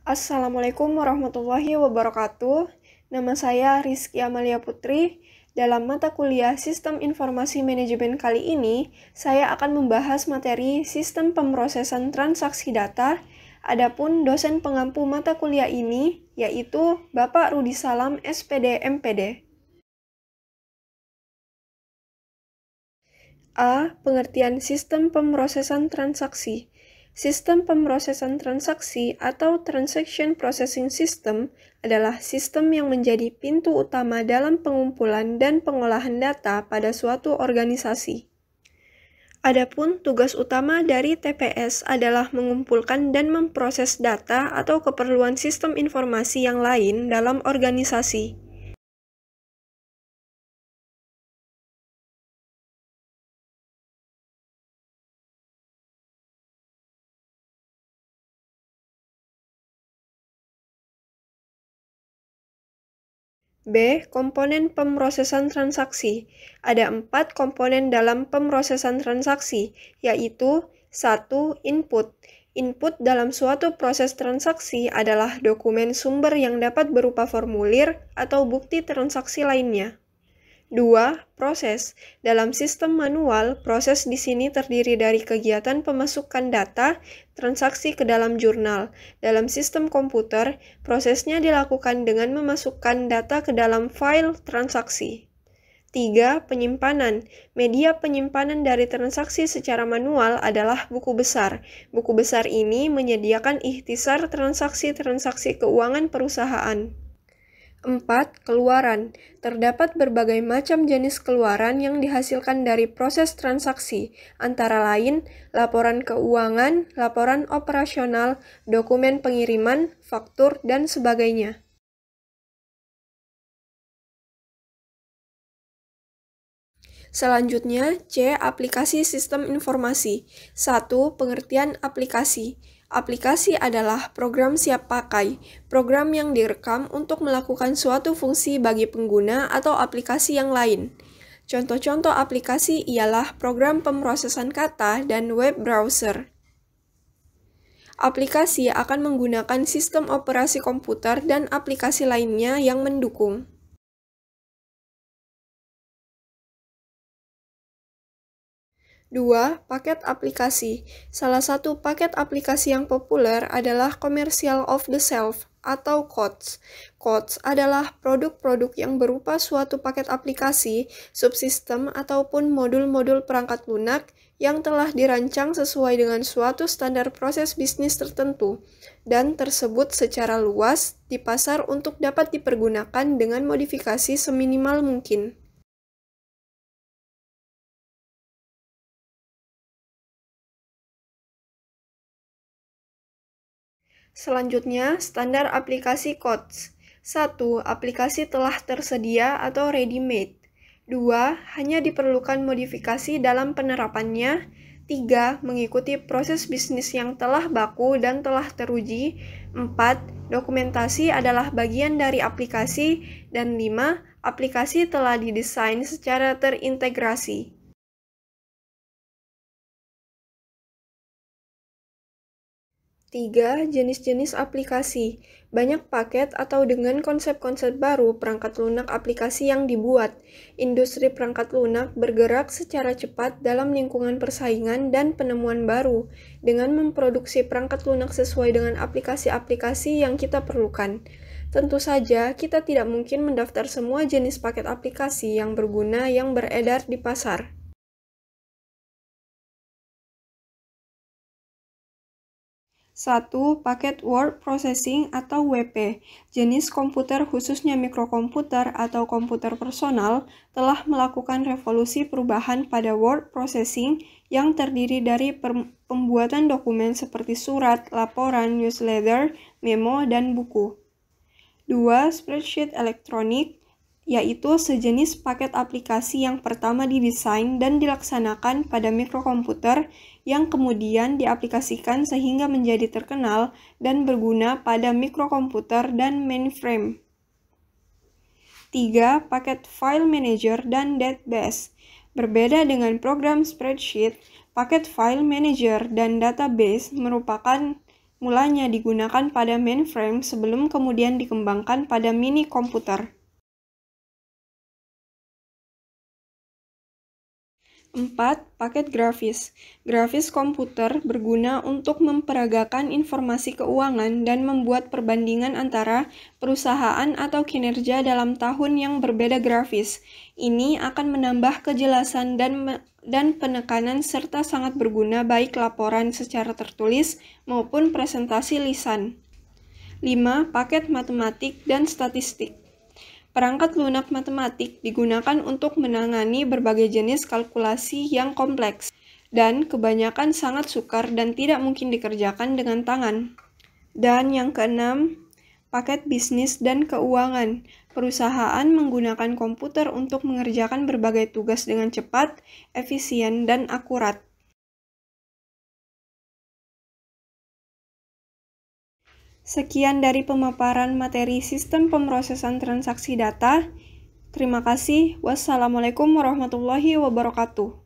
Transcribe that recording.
Assalamualaikum warahmatullahi wabarakatuh. Nama saya Rizky Amalia Putri. Dalam mata kuliah Sistem Informasi Manajemen kali ini, saya akan membahas materi Sistem Pemrosesan Transaksi Data. Adapun dosen pengampu mata kuliah ini yaitu Bapak Rudi Salam, SPD MPD. A. Pengertian Sistem Pemrosesan Transaksi. Sistem pemrosesan transaksi atau Transaction Processing System adalah sistem yang menjadi pintu utama dalam pengumpulan dan pengolahan data pada suatu organisasi. Adapun tugas utama dari TPS adalah mengumpulkan dan memproses data atau keperluan sistem informasi yang lain dalam organisasi. B. Komponen pemrosesan transaksi. Ada 4 komponen dalam pemrosesan transaksi, yaitu 1. Input. Input dalam suatu proses transaksi adalah dokumen sumber yang dapat berupa formulir atau bukti transaksi lainnya. 2. Proses. Dalam sistem manual, proses di sini terdiri dari kegiatan pemasukan data, transaksi ke dalam jurnal. Dalam sistem komputer, prosesnya dilakukan dengan memasukkan data ke dalam file transaksi. 3. Penyimpanan. Media penyimpanan dari transaksi secara manual adalah buku besar. Buku besar ini menyediakan ikhtisar transaksi-transaksi keuangan perusahaan. 4. Keluaran. Terdapat berbagai macam jenis keluaran yang dihasilkan dari proses transaksi, antara lain laporan keuangan, laporan operasional, dokumen pengiriman, faktur, dan sebagainya. Selanjutnya, C. Aplikasi sistem informasi. 1. Pengertian aplikasi. Aplikasi adalah program siap pakai, program yang direkam untuk melakukan suatu fungsi bagi pengguna atau aplikasi yang lain. Contoh-contoh aplikasi ialah program pemrosesan kata dan web browser. Aplikasi akan menggunakan sistem operasi komputer dan aplikasi lainnya yang mendukung. 2. Paket aplikasi. Salah satu paket aplikasi yang populer adalah Commercial Off-the-Shelf atau COTS. COTS adalah produk-produk yang berupa suatu paket aplikasi, subsistem, ataupun modul-modul perangkat lunak yang telah dirancang sesuai dengan suatu standar proses bisnis tertentu, dan tersebut secara luas di pasar untuk dapat dipergunakan dengan modifikasi seminimal mungkin. Selanjutnya, standar aplikasi COTS. 1. Aplikasi telah tersedia atau ready-made. 2. Hanya diperlukan modifikasi dalam penerapannya. 3. Mengikuti proses bisnis yang telah baku dan telah teruji. 4. Dokumentasi adalah bagian dari aplikasi. Dan 5. Aplikasi telah didesain secara terintegrasi. 3. Jenis-jenis aplikasi. Banyak paket atau dengan konsep-konsep baru perangkat lunak aplikasi yang dibuat. Industri perangkat lunak bergerak secara cepat dalam lingkungan persaingan dan penemuan baru, dengan memproduksi perangkat lunak sesuai dengan aplikasi-aplikasi yang kita perlukan. Tentu saja, kita tidak mungkin mendaftar semua jenis paket aplikasi yang berguna yang beredar di pasar. 1. Paket Word Processing atau WP. Jenis komputer khususnya mikrokomputer atau komputer personal telah melakukan revolusi perubahan pada word processing yang terdiri dari pembuatan dokumen seperti surat, laporan, newsletter, memo, dan buku. 2. Spreadsheet elektronik, yaitu sejenis paket aplikasi yang pertama didesain dan dilaksanakan pada mikrokomputer yang kemudian diaplikasikan sehingga menjadi terkenal dan berguna pada mikrokomputer dan mainframe. 3. Paket file manager dan database. Berbeda dengan program spreadsheet, paket file manager dan database merupakan Mulanya digunakan pada mainframe sebelum kemudian dikembangkan pada mini komputer. 4. Paket grafis. Grafis komputer berguna untuk memperagakan informasi keuangan dan membuat perbandingan antara perusahaan atau kinerja dalam tahun yang berbeda grafis. Ini akan menambah kejelasan dan penekanan serta sangat berguna baik laporan secara tertulis maupun presentasi lisan. 5. Paket matematik dan statistik. Perangkat lunak matematik digunakan untuk menangani berbagai jenis kalkulasi yang kompleks, dan kebanyakan sangat sukar dan tidak mungkin dikerjakan dengan tangan. Dan yang keenam, paket bisnis dan keuangan. Perusahaan menggunakan komputer untuk mengerjakan berbagai tugas dengan cepat, efisien, dan akurat. Sekian dari pemaparan materi sistem pemrosesan transaksi data. Terima kasih. Wassalamualaikum warahmatullahi wabarakatuh.